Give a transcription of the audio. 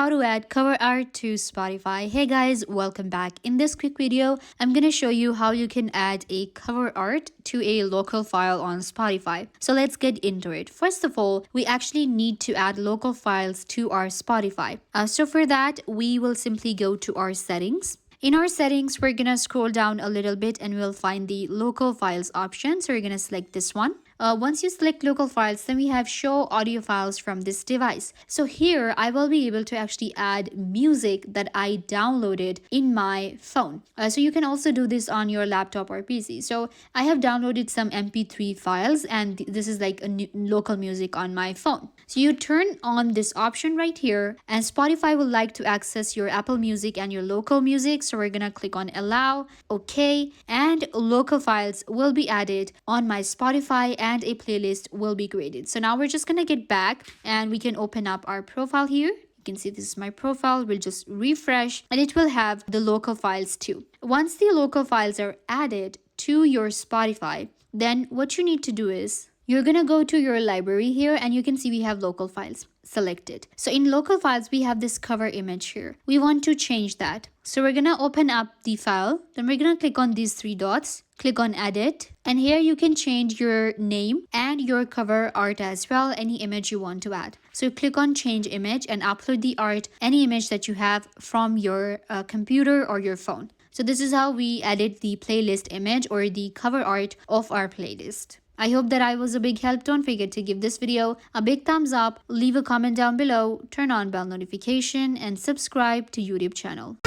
how to add cover art to Spotify. Hey guys, welcome back. In this quick video, I'm gonna show you how you can add a cover art to a local file on Spotify. So let's get into it. First of all, we actually need to add local files to our Spotify. So for that, we will simply go to our settings. In our settings, we're gonna scroll down a little bit and we'll find the local files option. So we're gonna select this one. Once you select local files, then we have show audio files from this device. So here I will be able to actually add music that I downloaded in my phone. So you can also do this on your laptop or PC. So I have downloaded some MP3 files and this is like a local music on my phone. So you turn on this option right here and Spotify will like to access your Apple Music and your local music. So we're gonna click on allow, okay, and local files will be added on my Spotify and a playlist will be created. So now we're just gonna get back and we can open up our profile here. You can see this is my profile. We'll just refresh and it will have the local files too. Once the local files are added to your Spotify, then what you need to do is you're gonna go to your library here and you can see we have local files selected. So in local files, we have this cover image here. We want to change that. So we're gonna open up the file. Then we're gonna click on these three dots, click on edit. And here you can change your name and your cover art as well, any image you want to add. So click on change image and upload the art, any image that you have from your computer or your phone. So this is how we edit the playlist image or the cover art of our playlist. I hope that I was a big help. Don't forget to give this video a big thumbs up, leave a comment down below, turn on bell notification and subscribe to YouTube channel.